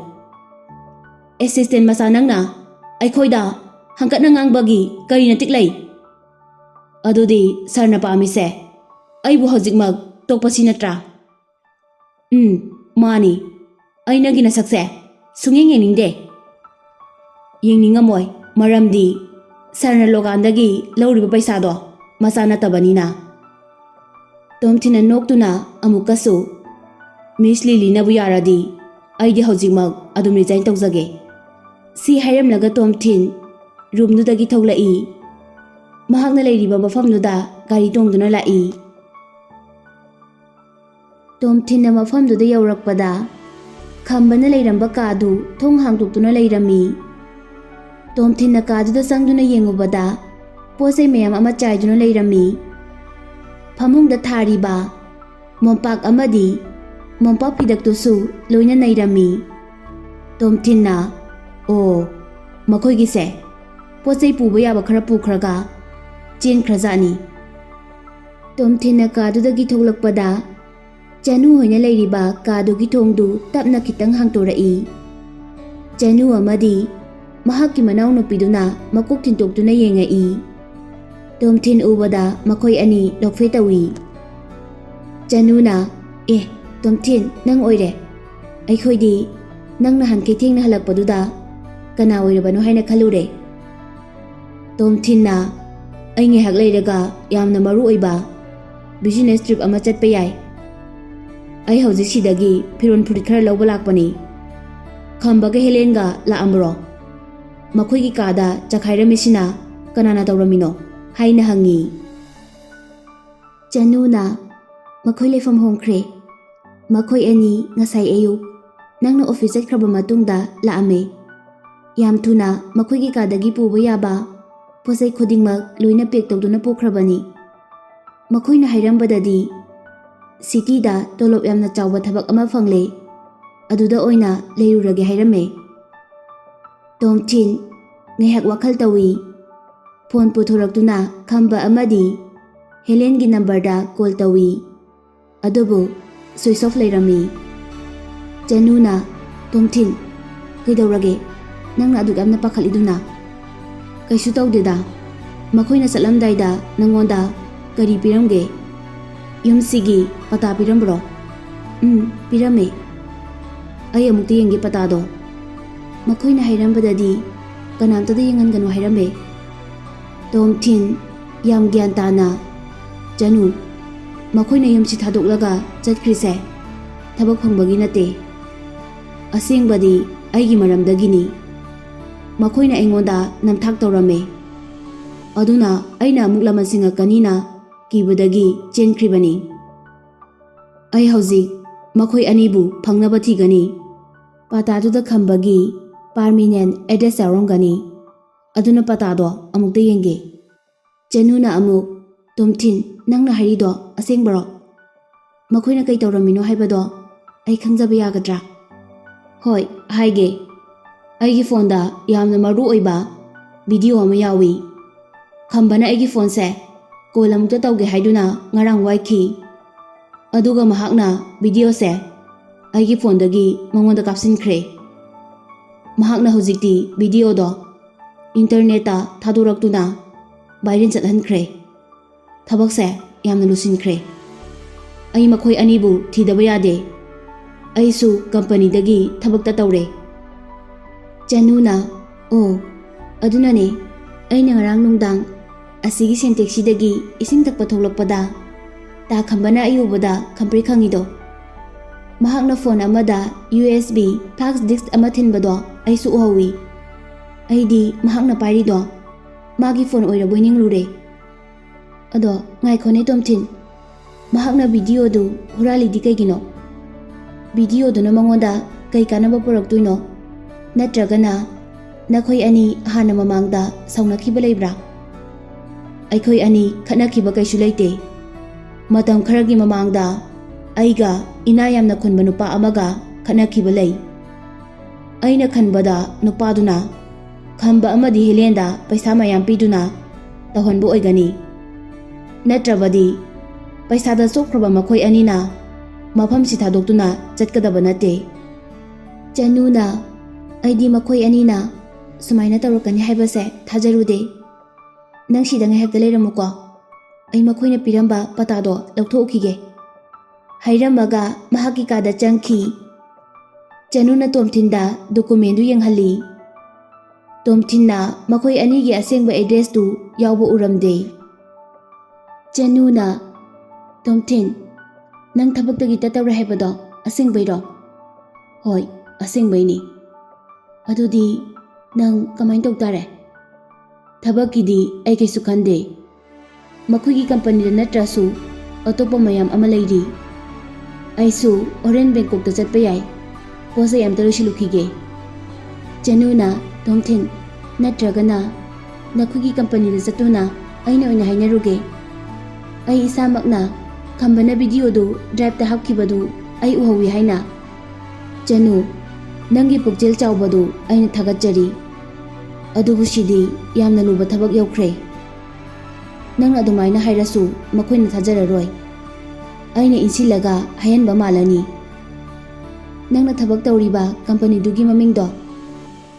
ꯑꯦꯁꯤꯁꯇꯦꯟ ꯃꯆꯥ ꯅꯪꯅ ꯑꯩꯈꯣꯏꯗ ꯍꯪꯀꯠꯅ ꯉꯥꯡꯕꯒꯤ ꯀꯔꯤ ꯅꯇꯤꯛ ꯂꯩ? ꯑꯗꯨꯗꯤ ꯁꯥꯔꯅ ꯄꯥꯝꯃꯤꯁꯦ ꯑꯩꯕꯨ ꯍꯧꯖꯤꯛꯃꯛ ꯇꯣꯛꯄꯁꯤ ꯅꯠꯇ꯭ꯔꯥ?" ꯃꯥꯅꯤ꯫ ꯑꯩ ꯅꯪꯒꯤ ꯅꯁꯛꯁꯦ ꯁꯨꯡꯌꯦꯡ ꯌꯦꯡꯅꯤꯡꯗꯦ꯫ ꯌꯦꯡꯅꯤꯡꯉꯝꯃꯣꯏ, ꯃꯔꯝꯗꯤ ꯁꯥꯔꯅ ꯂꯣꯒꯥꯟꯗꯒꯤ ꯂꯧꯔꯤꯕ ꯄꯩꯁꯥꯗꯣ ꯃꯆꯥ ꯅꯠꯇꯕꯅꯤꯅ꯫ ꯇꯣꯝꯊꯤꯟꯅ ꯅꯣꯛꯇꯨꯅ ꯑꯃꯨꯛꯀꯁꯨ "ꯃꯤꯁ ꯂꯤꯂꯤꯅꯕꯨ ꯌꯥꯔꯗꯤ ꯑꯩꯗꯤ ꯍꯧꯖꯤꯛꯃꯛ ꯑꯗꯨꯝ ꯔꯤꯖꯥꯏꯟ ꯇꯧꯖꯒꯦ" ꯁꯤ ꯍꯥꯏꯔꯝꯂꯒ ꯇꯣꯝꯊꯤꯟ ꯔꯨꯝꯗꯨꯗꯒꯤ ꯊꯣꯛꯂꯛꯏ꯫ ꯃꯍꯥꯛꯅ ꯂꯩꯔꯤꯕ ꯃꯐꯝꯗꯨꯗ ꯒꯥꯔꯤ ꯇꯣꯡꯗꯨꯅ ꯂꯥꯛꯏ꯫ ꯇꯣꯝꯊꯤꯟꯅ ꯃꯐꯝꯗꯨꯗ ꯌꯧꯔꯛꯄꯗ ꯈꯝꯕꯅ ꯂꯩꯔꯝꯕ ꯀꯥꯗꯨ ꯊꯣꯡ ꯍꯥꯡꯗꯣꯛꯇꯨꯅ ꯂꯩꯔꯝꯃꯤ꯫ ꯇꯣꯝꯊꯤꯟꯅ ꯀꯥꯗꯨꯗ ꯆꯪꯗꯨꯅ ꯌꯦꯡꯉꯨꯕꯗ ꯄꯣꯠꯆꯩ ꯃꯌꯥꯝ ꯑꯃ ꯆꯥꯏꯗꯨꯅ ꯂꯩꯔꯝꯃꯤ꯫ ꯐꯃꯨꯡꯗ ꯊꯥꯔꯤꯕ ꯃꯣꯝꯄꯥꯛ ꯑꯃꯗꯤ ꯃꯣꯝꯄꯥꯛ ꯐꯤꯗꯛꯇꯨꯁꯨ ꯂꯣꯏꯅ ꯅꯩꯔꯝꯃꯤ꯫ ꯇꯣꯝꯊꯤꯟꯅ "ꯑꯣ, ꯃꯈꯣꯏꯒꯤꯁꯦ ꯄꯣꯠꯆꯩ ꯄꯨꯕ ꯌꯥꯕ ꯈꯔ ꯄꯨꯈ꯭ꯔꯒ ꯆꯦꯟꯈ꯭ꯔꯖꯥꯠꯅꯤ." ꯇꯣꯝꯊꯤꯟꯅ ꯀꯥꯗꯨꯗꯒꯤ ꯊꯣꯛꯂꯛꯄꯗ ꯆꯅꯨ ꯍꯣꯏꯅ ꯂꯩꯔꯤꯕ ꯀꯥꯗꯨꯒꯤ ꯊꯣꯡꯗꯨ ꯇꯞꯅ ꯈꯤꯇꯪ ꯍꯥꯡꯇꯣꯔꯛꯏ꯫ ꯆꯅꯨ ꯑꯃꯗꯤ ꯃꯍꯥꯛꯀꯤ ꯃꯅꯥꯎꯅꯨꯄꯤꯗꯨꯅ ꯃꯀꯣꯛ ꯊꯤꯟꯇꯣꯛꯇꯨꯅ ꯌꯦꯡꯉꯛꯏ꯫ ꯇꯣꯝꯊꯤꯟ ꯎꯕꯗ ꯃꯈꯣꯏ ꯑꯅꯤ ꯅꯣꯛꯐꯦ ꯇꯧꯏ꯫ ꯆꯅꯨꯅ "ꯇꯣꯝꯊꯤꯟ, ꯅꯪ ꯑꯣꯏꯔꯦ꯫ ꯑꯩꯈꯣꯏꯗꯤ ꯅꯪ ꯅꯍꯥꯟꯈꯩ ꯊꯦꯡꯅ ꯍꯜꯂꯛꯄꯗꯨꯗ ꯀꯅꯥ ꯑꯣꯏꯔꯕꯅꯣ ꯍꯥꯏꯅ ꯈꯜꯂꯨꯔꯦ." ꯇꯣꯝꯊꯤꯟꯅ "ꯑꯩ ꯉꯥꯏꯍꯥꯛ ꯂꯩꯔꯒ ꯌꯥꯝꯅ ꯃꯔꯨ ꯑꯣꯏꯕ ꯕꯤꯖꯤꯅꯦꯁ ꯇ꯭ꯔꯤꯞ ꯑꯃ ꯆꯠꯄ ꯌꯥꯏ꯫ ꯑꯩ ꯍꯧꯖꯤꯛ ꯁꯤꯗꯒꯤ ꯐꯤꯔꯣꯜ ꯐꯨꯔꯤꯠ ꯈꯔ ꯂꯧꯕ ꯂꯥꯛꯄꯅꯤ꯫ ꯈꯝꯕꯒ ꯍꯦꯂꯦꯟꯒ ꯂꯥꯛꯑꯝꯕ꯭ꯔꯣ? ꯃꯈꯣꯏꯒꯤ ꯀꯥꯗ ꯆꯈꯥꯏꯔꯝꯃꯤꯁꯤꯅ ꯀꯅꯥꯅ ꯇꯧꯔꯝꯃꯤꯅꯣ?" ꯍꯥꯏꯅ ꯍꯪꯉꯤ꯫ ꯆꯅꯨꯅ "ꯃꯈꯣꯏ ꯂꯩꯐꯝ ꯍꯣꯡꯈ꯭ꯔꯦ꯫ ꯃꯈꯣꯏ ꯑꯅꯤ ꯉꯁꯥꯏ ꯑꯌꯨꯛ ꯅꯪꯅ ꯑꯣꯐꯤꯁ ꯆꯠꯈ꯭ꯔꯕ ꯃꯇꯨꯡꯗ ꯂꯥꯛꯑꯝꯃꯦ꯫ ꯌꯥꯝ ꯊꯨꯅ ꯃꯈꯣꯏꯒꯤ ꯀꯥꯗꯒꯤ ꯄꯨꯕ ꯌꯥꯕ ꯄꯣꯠꯆꯩ ꯈꯨꯗꯤꯡꯃꯛ ꯂꯣꯏꯅ ꯄꯦꯛ ꯇꯧꯗꯨꯅ ꯄꯨꯈ꯭ꯔꯕꯅꯤ꯫ ꯃꯈꯣꯏꯅ ꯍꯥꯏꯔꯝꯕꯗꯗꯤ ꯁꯤꯇꯤꯗ ꯇꯣꯂꯣꯞ ꯌꯥꯝꯅ ꯆꯥꯎꯕ ꯊꯕꯛ ꯑꯃ ꯐꯪꯂꯦ, ꯑꯗꯨꯗ ꯑꯣꯏꯅ ꯂꯩꯔꯨꯔꯒꯦ ꯍꯥꯏꯔꯝꯃꯦ." ꯇꯣꯝꯊꯤꯟ ꯉꯥꯏꯍꯥꯛ ꯋꯥꯈꯜ ꯇꯧꯏ꯫ ꯐꯣꯟ ꯄꯨꯊꯣꯔꯛꯇꯨꯅ ꯈꯝꯕ ꯑꯃꯗꯤ ꯍꯦꯂꯦꯟꯒꯤ ꯅꯝꯕꯔꯗ ꯀꯣꯜ ꯇꯧꯏ꯫ ꯑꯗꯨꯕꯨ ꯁ꯭ꯋꯤꯆ ꯑꯣꯐ ꯂꯩꯔꯝꯃꯤ꯫ ꯆꯅꯨꯅ "ꯇꯣꯝꯊꯤꯟ, ꯀꯩꯗꯧꯔꯒꯦ? ꯅꯪꯅ ꯑꯗꯨꯛ ꯌꯥꯝꯅ ꯄꯥꯈꯠꯂꯤꯗꯨꯅ?" "ꯀꯩꯁꯨ ꯇꯧꯗꯦꯗ꯫ ꯃꯈꯣꯏꯅ ꯆꯠꯂꯝꯗꯥꯏꯗ ꯅꯪꯉꯣꯟꯗ ꯀꯔꯤ ꯄꯤꯔꯝꯒꯦ? ꯌꯨꯝꯁꯤꯒꯤ ꯄꯇꯥ ꯄꯤꯔꯝꯕ꯭ꯔꯣ?" "ꯄꯤꯔꯝꯃꯦ꯫ ꯑꯩ ꯑꯃꯨꯛꯇ ꯌꯦꯡꯒꯦ ꯄꯇꯥꯗꯣ." "ꯃꯈꯣꯏꯅ ꯍꯥꯏꯔꯝꯕꯗꯗꯤ ꯀꯅꯥꯝꯇꯗ ꯌꯦꯡꯍꯟꯒꯅꯨ ꯍꯥꯏꯔꯝꯃꯦ." ꯇꯣꯝꯊꯤꯟ ꯌꯥꯝ ꯒ꯭ꯌꯥꯟ తాꯅ "ꯆꯅꯨ, ꯃꯈꯣꯏꯅ ꯌꯨꯝꯁꯤ ꯊꯥꯗꯣꯛꯂꯒ ꯆꯠꯈ꯭ꯔꯤꯁꯦ ꯊꯕꯛ ꯐꯪꯕꯒꯤ ꯅꯠꯇꯦ. ꯑꯁꯦꯡꯕꯗꯤ ꯑꯩꯒꯤ ꯃꯔꯝꯗꯒꯤꯅꯤ. ꯃꯈꯣꯏꯅ ꯑꯩꯉꯣꯟꯗ ꯅꯝꯊꯥꯛ ꯇꯧꯔꯝꯃꯦ. ꯑꯗꯨꯅ ꯑꯩꯅ ꯑꯃꯨꯛ ꯂꯃꯟ ꯁꯤꯡꯉꯛꯀꯅꯤꯅ ꯀꯤꯕꯗꯒꯤ ꯆꯦꯟꯈ꯭ꯔꯤꯕꯅꯤ. ꯑꯩ ꯍꯧꯖꯤꯛ ꯃꯈꯣꯏ ꯑꯅꯤꯕꯨ ꯐꯪꯅꯕ ꯊꯤꯒꯅꯤ. ꯄꯇꯥꯗꯨꯗ ꯈꯝꯕꯒꯤ ꯄꯥꯔꯃꯤꯅꯦꯟ ꯑꯦꯗ꯭ꯔꯦꯁ ꯌꯥꯎꯔꯝꯒꯅꯤ. ꯑꯗꯨꯅ ꯄꯇꯥꯗꯣ ꯑꯃꯨꯛꯇ ꯌꯦꯡꯒꯦ." ꯆꯅꯨꯅ ꯑꯃꯨꯛ "ꯇꯣꯝꯊꯤꯟ, ꯅꯪꯅ ꯍꯥꯏꯔꯤꯗꯣ ꯑꯁꯦꯡꯕꯔꯣ? ꯃꯈꯣꯏꯅ ꯀꯩ ꯇꯧꯔꯝꯃꯤꯅꯣ ꯍꯥꯏꯕꯗꯣ ꯑꯩ ꯈꯪꯖꯕ ꯌꯥꯒꯗ꯭ꯔꯥ?" "ꯍꯣꯏ, ꯍꯥꯏꯒꯦ. ꯑꯩꯒꯤ ꯐꯣꯟꯗ ꯌꯥꯝꯅ ꯃꯔꯨ ꯑꯣꯏꯕ ꯚꯤꯗꯤꯑꯣ ꯑꯃ ꯌꯥꯎꯏ. ꯈꯝꯕꯅ ꯑꯩꯒꯤ ꯐꯣꯟꯁꯦ ꯀꯣꯜ ꯑꯃꯨꯛꯇ ꯇꯧꯒꯦ ꯍꯥꯏꯗꯨꯅ ꯉꯔꯥꯡ ꯋꯥꯏꯈꯤ. ꯑꯗꯨꯒ ꯃꯍꯥꯛꯅ ꯚꯤꯗꯤꯑꯣꯁꯦ ꯑꯩꯒꯤ ꯐꯣꯟꯗꯒꯤ ꯃꯉꯣꯟꯗ ꯀꯥꯞꯁꯤꯟꯈ꯭ꯔꯦ. ꯃꯍꯥꯛꯅ ꯍꯧꯖꯤꯛꯇꯤ ꯚꯤꯗꯤꯑꯣꯗꯣ ꯏꯟꯇꯔꯅꯦꯠꯇ ꯊꯥꯗꯣꯔꯛꯇꯨꯅ ꯚꯥꯏꯔꯦꯜ ꯆꯠꯍꯟꯈ꯭ꯔꯦ. ꯊꯕꯛꯁꯦ ꯌꯥꯝꯅ ꯂꯨꯁꯤꯟꯈ꯭ꯔꯦ. ꯑꯩ ꯃꯈꯣꯏ ꯑꯅꯤꯕꯨ ꯊꯤꯗꯕ ꯌꯥꯗꯦ. ꯑꯩꯁꯨ ꯀꯝꯄꯅꯤꯗꯒꯤ ꯊꯕꯛꯇ ꯇꯧꯔꯦ. ꯆꯅꯨꯅ ꯑꯣ ꯑꯗꯨꯅꯅꯦ ꯑꯩꯅ ꯉꯔꯥꯡ ꯅꯨꯡꯗꯥꯡ ꯑꯁꯤꯒꯤ ꯁꯦꯟꯇꯦꯛꯁꯤꯗꯒꯤ ꯏꯁꯤꯡ ꯊꯛꯄ ꯊꯣꯛꯂꯛꯄꯗ ꯇꯥꯈꯝꯕꯅ ꯑꯩ ꯎꯕꯗ ꯈꯪꯄ꯭ꯔꯦꯛ ꯈꯪꯉꯤꯗꯣ. ꯃꯍꯥꯛꯅ ꯐꯣꯟ ꯑꯃꯗ USB ꯐ꯭ꯂꯥꯛꯁ ꯗꯤस्क ꯑꯃ ꯊꯤꯟꯕꯗꯣ ꯑꯩꯁꯨ ꯎꯍꯧꯏ. ꯑꯩꯗꯤ ꯃꯍꯥꯛꯅ ꯄꯥꯏꯔꯤꯗꯣ ꯃꯥꯒꯤ ꯐꯣꯟ ꯑꯣꯏꯔꯕꯣꯏ ꯅꯤꯡꯂꯨꯔꯦ. ꯑꯗꯣ ꯉꯥꯏꯈꯣꯅꯦ ꯇꯣꯝꯊꯤꯟ, ꯃꯍꯥꯛꯅ ꯚꯤꯗꯤꯑꯣꯗꯨ ꯍꯨꯔꯥꯜꯂꯤꯗꯤ ꯀꯩꯒꯤꯅꯣ? ꯚꯤꯗꯤꯑꯣꯗꯨꯅ ꯃꯉꯣꯟꯗ ꯀꯩ ꯀꯥꯟꯅꯕ ꯄꯨꯔꯛꯇꯣꯏꯅꯣ? ꯅꯠꯇ꯭ꯔꯒꯅ ꯅꯈꯣꯏ ꯑꯅꯤ ꯍꯥꯟꯅ ꯃꯃꯥꯡꯗ ꯁꯥꯎꯅꯈꯤꯕ ꯂꯩꯕ꯭ꯔꯥ? ꯑꯩꯈꯣꯏ ꯑꯅꯤ ꯈꯠꯅꯈꯤꯕ ꯀꯩꯁꯨ ꯂꯩꯇꯦ. ꯃꯇꯝ ꯈꯔꯒꯤ ꯃꯃꯥꯡꯗ ꯑꯩꯒ ꯏꯅꯥ ꯌꯥꯝꯅ ꯈꯨꯟꯕ ꯅꯨꯄꯥ ꯑꯃꯒ ꯈꯠꯅꯈꯤꯕ ꯂꯩ. ꯑꯩꯅ ꯈꯟꯕꯗ ꯅꯨꯄꯥꯗꯨꯅ ꯈꯝꯕ ꯑꯃꯗꯤ ꯍꯦꯂꯦꯟꯗ ꯄꯩꯁꯥ ꯃꯌꯥꯝ ꯄꯤꯗꯨꯅ ꯇꯧꯍꯟꯕ ꯑꯣꯏꯒꯅꯤ. ꯅꯠꯇ꯭ꯔꯕꯗꯤ ꯄꯩꯁꯥꯗ ꯆꯣꯞꯈ꯭ꯔꯕ ꯃꯈꯣꯏ ꯑꯅꯤꯅ ꯃꯐꯝꯁꯤ ꯊꯥꯗꯣꯛꯇꯨꯅ ꯆꯠꯀꯗꯕ ꯅꯠꯇꯦ. ꯆꯅꯨꯅ ꯑꯩꯗꯤ ꯃꯈꯣꯏ ꯑꯅꯤꯅ ꯁꯨꯃꯥꯏꯅ ꯇꯧꯔꯛꯀꯅꯤ ꯍꯥꯏꯕꯁꯦ ꯊꯥꯖꯔꯨꯗꯦ. ꯅꯪ ꯁꯤꯗ ꯉꯥꯏꯍꯥꯛꯇ ꯂꯩꯔꯝꯃꯨꯀꯣ. ꯑꯩ ꯃꯈꯣꯏꯅ ꯄꯤꯔꯝꯕ ꯄꯇꯥꯗꯣ ꯂꯧꯊꯣꯛꯎꯈꯤꯒꯦ. ꯍꯥꯏꯔꯝꯃꯒ ꯃꯍꯥꯛꯀꯤ ꯀꯥꯗ ꯆꯪꯈꯤ. ꯆꯅꯨꯅ ꯇꯣꯝꯊꯤꯟꯗ ꯗꯣꯀꯨꯃꯦꯟꯗꯨ ꯌꯦꯡꯍꯜꯂꯤ. ꯇꯣꯝꯊꯤꯟꯅ ꯃꯈꯣꯏ ꯑꯅꯤꯒꯤ ꯑꯁꯦꯡꯕ ꯑꯦꯗ꯭ꯔꯦꯁꯇꯨ ꯌꯥꯎꯕ ꯎꯔꯝꯗꯦ. ꯆꯅꯨꯅ ꯇꯣꯝꯊꯤꯟ, ꯅꯪ ꯊꯕꯛꯇꯒꯤ ꯇꯠꯇꯧꯔꯦ ꯍꯥꯏꯕꯗꯣ ꯑꯁꯦꯡꯕꯩꯔꯣ? ꯍꯣꯏ ꯑꯁꯦꯡꯕꯩꯅꯤ. ꯑꯗꯨꯗꯤ ꯅꯪ ꯀꯃꯥꯏꯅ ꯇꯧ ꯇꯥꯔꯦ? ꯊꯕꯛꯀꯤꯗꯤ ꯑꯩ ꯀꯩꯁꯨ ꯈꯟꯗꯦ. ꯃꯈꯣꯏꯒꯤ ꯀꯝꯄꯅꯤꯗ ꯅꯠꯇ꯭ꯔꯁꯨ ꯑꯇꯣꯞꯄ ꯃꯌꯥꯝ ꯑꯃ ꯂꯩꯔꯤ. ꯑꯩꯁꯨ ꯍꯣꯔꯦꯟ ꯕꯦꯡꯀꯣꯛꯇ ꯆꯠꯄ ꯌꯥꯏ. ꯄꯣꯠ ꯆꯩ ꯑꯝꯇ ꯂꯣꯏꯁꯤꯜꯂꯨꯈꯤꯒꯦ. ꯆꯅꯨꯅ ꯇꯣꯝꯊꯤꯟ, ꯅꯠꯇ꯭ꯔꯒꯅ ꯅꯈꯣꯏꯒꯤ ꯀꯝꯄꯅꯤꯗ ꯆꯠꯇꯨꯅ ꯑꯩꯅ ꯑꯣꯏꯅ ꯍꯥꯏꯅꯔꯨꯒꯦ. ꯑꯩ ꯏꯁꯥꯃꯛꯅ ꯈꯝꯕꯅ ꯚꯤꯗꯤꯑꯣꯗꯨ ꯗ꯭ꯔꯥꯏꯚꯇ ꯍꯥꯞꯈꯤꯕꯗꯨ ꯑꯩ ꯎꯍꯧꯏ ꯍꯥꯏꯅ. ꯆꯅꯨ, ꯅꯪꯒꯤ ꯄꯨꯛꯆꯦꯜ ꯆꯥꯎꯕꯗꯨ ꯑꯩꯅ ꯊꯥꯒꯠꯆꯔꯤ. ꯑꯗꯨꯕꯨ ꯁꯤꯗꯤ ꯌꯥꯝꯅ ꯂꯨꯕ ꯊꯕꯛ ꯌꯧꯈ꯭ꯔꯦ. ꯅꯪꯅ ꯑꯗꯨꯃꯥꯏꯅ ꯍꯥꯏꯔꯁꯨ ꯃꯈꯣꯏꯅ ꯊꯥꯖꯔꯔꯣꯏ. ꯑꯩꯅ ꯏꯟꯁꯤꯜꯂꯒ ꯍꯥꯏꯍꯟꯕ ꯃꯥꯜꯂꯅꯤ. ꯅꯪꯅ ꯊꯕꯛ ꯇꯧꯔꯤꯕ ꯀꯝꯄꯅꯤꯗꯨꯒꯤ ꯃꯃꯤꯡꯗꯣ